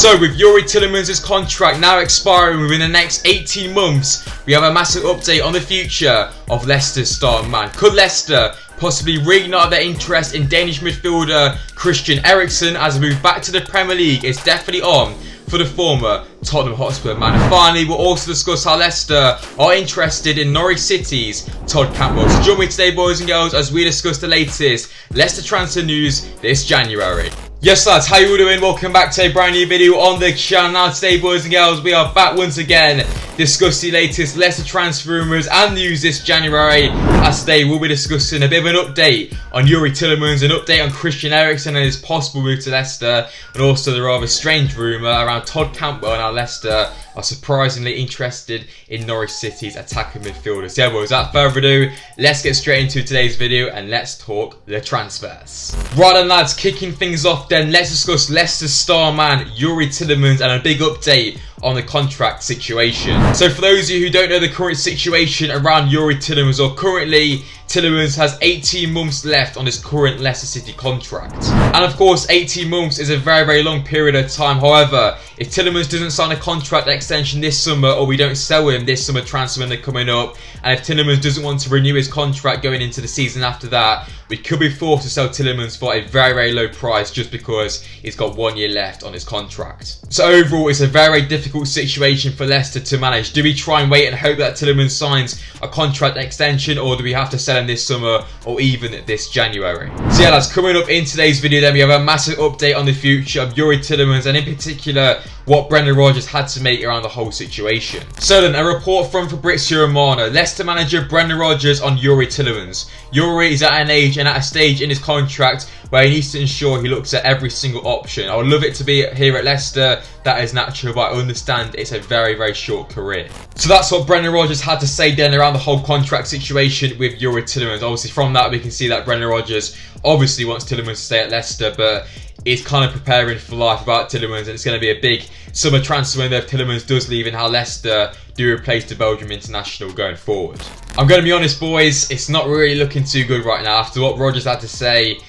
So with Youri Tielemans' contract now expiring within the next 18 months, we have a massive update on the future of Leicester's star man. Could Leicester possibly reignite their interest in Danish midfielder Christian Eriksen as a move back to the Premier League is definitely on for the former Tottenham Hotspur man? And finally, we'll also discuss how Leicester are interested in Norwich City's Todd Cantwell. So join me today, boys and girls, as we discuss the latest Leicester transfer news this January. Yes lads, how you all doing? Welcome back to a brand new video on the channel. Now today, boys and girls, we are back once again discussing the latest Leicester transfer rumours and news this January. As today we'll be discussing a bit of an update on Youri Tielemans, an update on Christian Eriksen and his possible move to Leicester, and also the rather strange rumour around Todd Cantwell and how Leicester are surprisingly interested in Norwich City's attacking midfielders. So yeah, boys, without further ado, let's get straight into today's video and let's talk the transfers. Right then lads, kicking things off then, let's discuss Leicester's star man Youri Tielemans and a big update on the contract situation. So for those of you who don't know the current situation around Youri Tielemans, or currently Tielemans has 18 months left on his current Leicester City contract. And of course 18 months is a very long period of time. However, if Tielemans doesn't sign a contract extension this summer, or we don't sell him this summer transfer window coming up, and if Tielemans doesn't want to renew his contract going into the season after that, we could be forced to sell Tielemans for a very low price just because he's got 1 year left on his contract. So overall, it's a very difficult situation for Leicester to manage. Do we try and wait and hope that Tielemans signs a contract extension, or do we have to sell him this summer or even this January? So yeah lads, coming up in today's video then, we have a massive update on the future of Youri Tielemans, and in particular what Rodgers had to make around the whole situation. So then, a report from Fabrizio Romano, Leicester manager Rodgers on Youri Tielemans. Youri is at an age and at a stage in his contract where he needs to ensure he looks at every single option. I would love it to be here at Leicester, that is natural, but I understand it's a very short career. So that's what Rodgers had to say then around the whole contract situation with Youri Tielemans. Obviously from that we can see that Rodgers obviously wants Tielemans to stay at Leicester, but is kind of preparing for life about Tielemans, and it's going to be a big summer transfer window if Tielemans does leave, and how Leicester do replace the Belgium international going forward. I'm going to be honest, boys, it's not really looking too good right now. After what Rodgers had to say,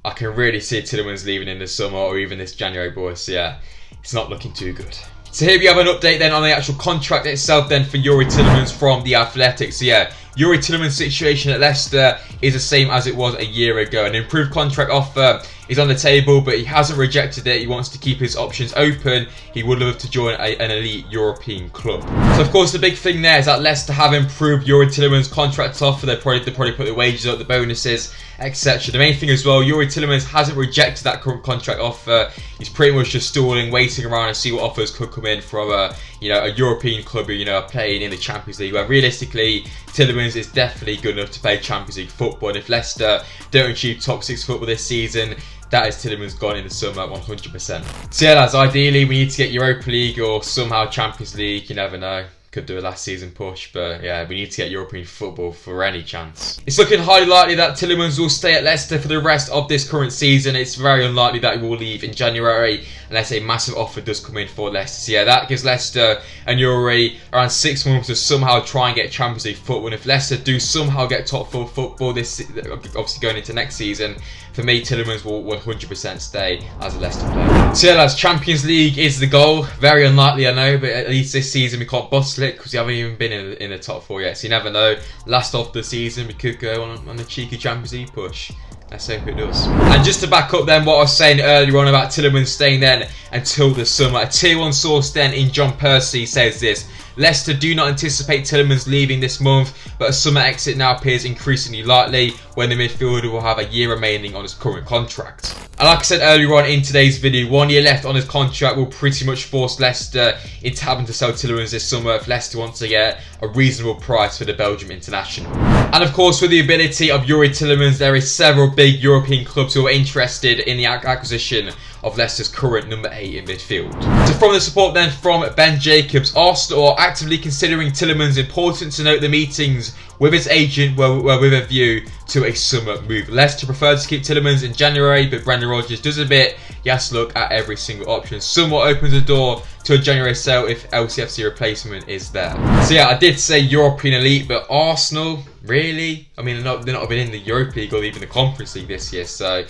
I can really see Tielemans leaving in the summer or even this January, boys. So yeah, it's not looking too good. So here we have an update then on the actual contract itself then for Youri Tielemans from The Athletic. So yeah, Youri Tielemans' situation at Leicester is the same as it was a year ago. An improved contract offer is on the table, but he hasn't rejected it. He wants to keep his options open. He would love to join an elite European club. So of course the big thing there is that Leicester have improved Youri Tielemans' contract offer. They probably put the wages up, the bonuses, etc. The main thing as well, Youri Tielemans hasn't rejected that current contract offer. He's pretty much just stalling, waiting around and see what offers could come in from a European club who are playing in the Champions League, where realistically Tielemans is definitely good enough to play Champions League football. And if Leicester don't achieve top 6 football this season, that is Tielemans gone in the summer 100%. So yeah lads, ideally we need to get Europa League or somehow Champions League, you never know. Could do a last season push, but yeah, we need to get European football for any chance. It's looking highly likely that Tielemans will stay at Leicester for the rest of this current season. It's very unlikely that he will leave in January unless a massive offer does come in for Leicester. So yeah, that gives Leicester and Youri around 6 months to somehow try and get Champions League football. And if Leicester do somehow get top 4 football this, obviously going into next season, for me Tielemans will 100% stay as a Leicester player. So yeah lads, Champions League is the goal. Very unlikely I know, but at least this season we can't bustle it because we haven't even been in the top 4 yet. So you never know, last off the season we could go on a cheeky Champions League push. Let's hope it does. And just to back up then what I was saying earlier on about Tielemans staying then until the summer, a tier 1 source then in John Percy says this: Leicester do not anticipate Tielemans leaving this month, but a summer exit now appears increasingly likely when the midfielder will have a year remaining on his current contract. And like I said earlier on in today's video, 1 year left on his contract will pretty much force Leicester into having to sell Tielemans this summer if Leicester wants to get a reasonable price for the Belgium international. And of course, with the ability of Youri Tielemans, there is several big European clubs who are interested in the acquisition of Leicester's current number 8 in midfield. So from the support then from Ben Jacobs, Arsenal are actively considering Tielemans. Important to note the meetings with his agent were with a view to a summer move. Leicester prefer to keep Tielemans in January, but Rodgers does a bit. He has to look at every single option. Somewhat opens the door to a January sale if LCFC replacement is there. So yeah, I did say European elite, but Arsenal, really? I mean, they're not been in the Europa League or even the Conference League this year, so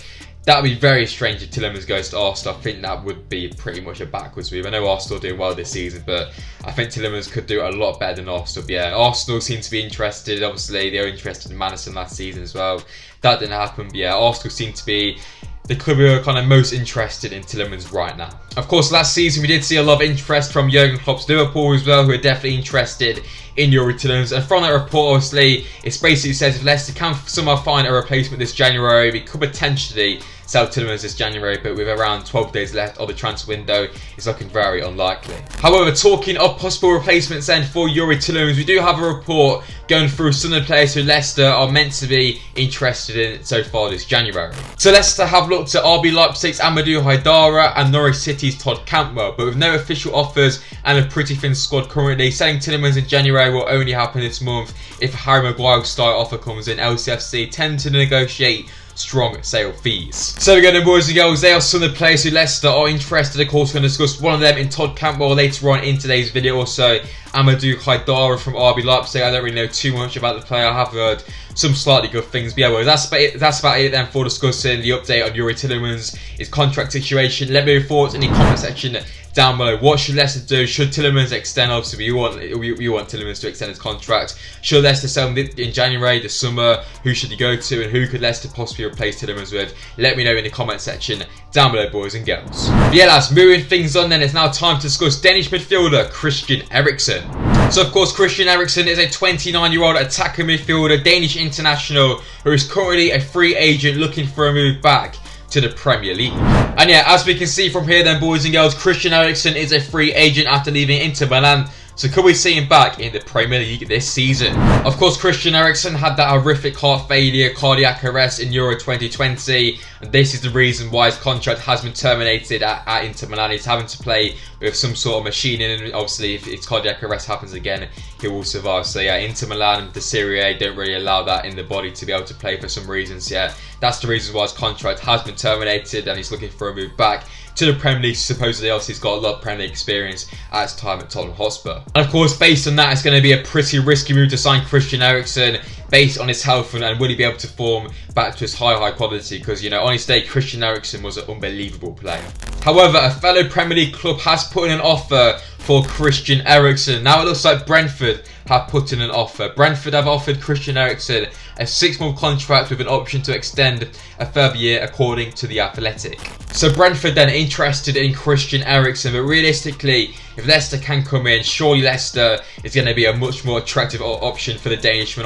That would be very strange if Tielemans goes to Arsenal. I think that would be pretty much a backwards move. I know Arsenal are doing well this season, but I think Tielemans could do a lot better than Arsenal. But yeah, Arsenal seem to be interested. Obviously, they were interested in Madison last season as well. That didn't happen. But yeah, Arsenal seem to be the club who are kind of most interested in Tielemans right now. Of course, last season we did see a lot of interest from Jurgen Klopp's Liverpool as well, who are definitely interested in Youri Tielemans. And from that report, obviously, it basically says if Leicester can somehow find a replacement this January, we could potentially sell Tielemans this January, but with around 12 days left of the transfer window, it's looking very unlikely. However, talking of possible replacements then for Youri Tielemans, we do have a report going through some of the players who Leicester are meant to be interested in so far this January. So Leicester have looked at RB Leipzig's Amadou Haidara and Norwich City's Todd Cantwell, but with no official offers and a pretty thin squad currently, selling Tielemans in January will only happen this month if a Harry Maguire style offer comes in. LCFC tend to negotiate strong sale fees. So again, boys and girls, they are some of the players who Leicester are interested. Of course, we're going to discuss one of them in Todd Cantwell later on in today's video. Also, Amadou Haidara from RB Leipzig. I don't really know too much about the player. I have heard some slightly good things. But yeah, well, that's about it then for discussing the update on Youri Tielemans, his contract situation. Let me know your thoughts in the comment section down below. What should Leicester do? Should Tielemans extend? Obviously, we want Tielemans to extend his contract. Should Leicester sell him in January, the summer? Who should he go to, and who could Leicester possibly replace Tielemans with? Let me know in the comment section down below, boys and girls. But yeah, lads, moving things on then, it's now time to discuss Danish midfielder Christian Eriksen. So of course, Christian Eriksen is a 29-year-old attacker midfielder, Danish international, who is currently a free agent looking for a move back to the Premier League. And yeah, as we can see from here then, boys and girls, Christian Eriksen is a free agent after leaving Inter Milan. So could we see him back in the Premier League this season? Of course, Christian Eriksen had that horrific heart failure, cardiac arrest in Euro 2020. And this is the reason why his contract has been terminated at Inter Milan. He's having to play with some sort of machine in, and obviously if his cardiac arrest happens again, he will survive. So yeah, Inter Milan, the Serie A don't really allow that in the body to be able to play for some reasons. Yeah, that's the reason why his contract has been terminated and he's looking for a move back to the Premier League. Supposedly, obviously, he's got a lot of Premier League experience at his time at Tottenham Hotspur. And of course, based on that, it's going to be a pretty risky move to sign Christian Eriksen based on his health and will he be able to form back to his high quality, because, you know, on his day, Christian Eriksen was an unbelievable player. However, a fellow Premier League club has put in an offer for Christian Eriksen. Now it looks like Brentford have put in an offer. Brentford have offered Christian Eriksen a 6-month contract with an option to extend a further year, according to The Athletic. So Brentford then interested in Christian Eriksen, but realistically, if Leicester can come in, surely Leicester is going to be a much more attractive option for the Danishman.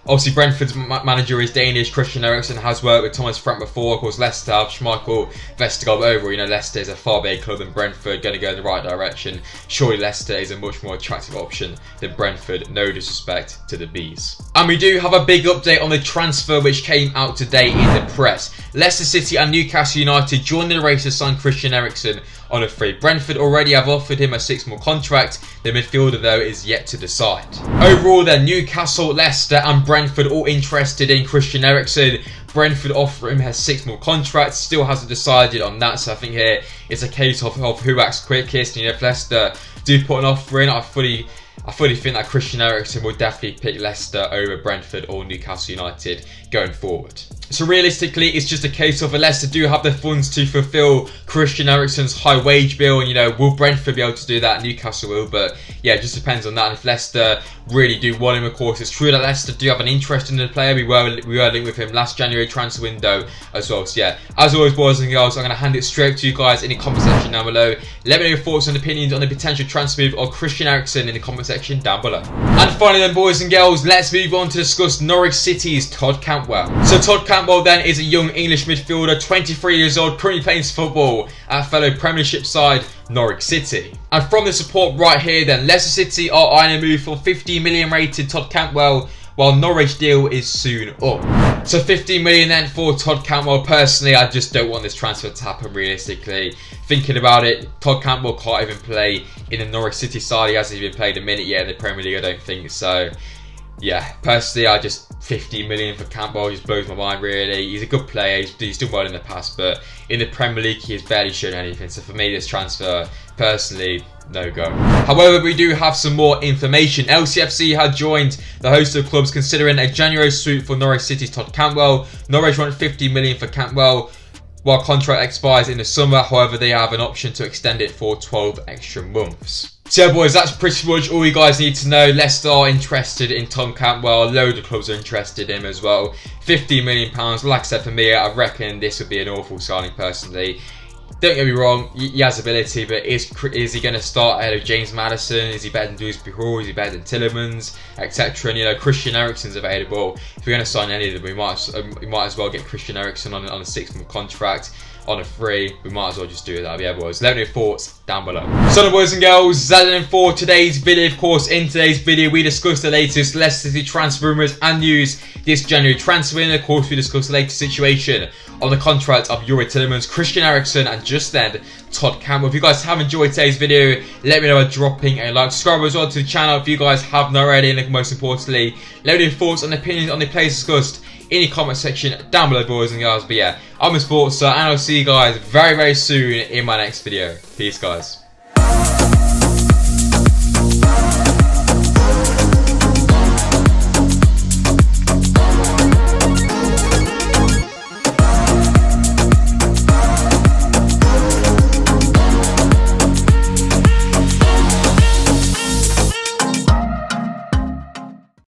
Obviously, Brentford's manager is Danish. Christian Eriksen has worked with Thomas Frank before. Of course, Leicester have Schmeichel, Vestergaard over. You know, Leicester is a far bigger club than Brentford, going to go in the right direction. Surely Leicester is a much more attractive option than Brentford. No disrespect to the Bees. And we do have a big update on the transfer which came out today in the press. Leicester City and Newcastle United joined the race to sign Christian Eriksen on a free. Brentford already have offered him a 6-month contract. The midfielder, though, is yet to decide. Overall, then, Newcastle, Leicester and Brentford all interested in Christian Eriksen. Brentford offer him a 6-month contract, still hasn't decided on that. So I think here it's a case of who acts quickest. You know, if Leicester do put an offer in, I fully think that Christian Eriksen will definitely pick Leicester over Brentford or Newcastle United going forward. So realistically, it's just a case of Leicester do have the funds to fulfill Christian Eriksen's high wage bill, and, you know, will Brentford be able to do that? Newcastle will, but yeah, it just depends on that. And if Leicester really do want him, of course, it's true that Leicester do have an interest in the player. We were linked with him last January transfer window as well. So yeah, as always, boys and girls, I'm going to hand it straight to you guys in the comment section down below. Let me know your thoughts and opinions on the potential transfer move of Christian Eriksen in the comment section down below. And finally then, boys and girls, let's move on to discuss Norwich City's Todd Cantwell. So Todd Cantwell then is a young English midfielder, 23 years old, currently playing football at fellow Premiership side Norwich City. And from the support right here then, Leicester City are eyeing a move for 15 million rated Todd Cantwell, while Norwich deal is soon up. So 15 million then for Todd Cantwell. Personally, I just don't want this transfer to happen realistically. Thinking about it, Todd Cantwell can't even play in the Norwich City side. He hasn't even played a minute yet in the Premier League, I don't think. So yeah, personally, 15 million for Cantwell just blows my mind, really. He's a good player, he's done well in the past, but in the Premier League, he has barely shown anything. So for me, this transfer, personally, no go. However, we do have some more information. LCFC had joined the host of clubs considering a January suit for Norwich City's Todd Cantwell. Norwich want 50 million for Cantwell. while contract expires in the summer. However, they have an option to extend it for 12 extra months. So boys, that's pretty much all you guys need to know. Leicester are interested in Todd Cantwell. A load of clubs are interested in him as well. £15 million. Like I said, for me, I reckon this would be an awful signing personally. Don't get me wrong, he has ability, but is he going to start ahead of James Maddison? Is he better than Dewsbury Hall? Is he better than Tielemans, etc.? And you know, Christian Eriksen's available. If we're going to sign any of them, we might as well get Christian Eriksen on a 6-month contract. On a free, we might as well just do that. But yeah, boys, let me know your thoughts down below. So, boys and girls, that's it for today's video. Of course, in today's video, we discussed the latest Leicester City transfer rumours and news this January transfer window. Of course, we discussed the latest situation on the contract of Youri Tielemans, Christian Eriksen, and just then Todd Cantwell. If you guys have enjoyed today's video, let me know by dropping a like. Subscribe as well to the channel if you guys haven't already, and most importantly, let me know your thoughts and opinions on the players discussed in the comment section down below, boys and girls. But yeah, I'm a Sportsa, and I'll see you guys very, very soon in my next video. Peace, guys.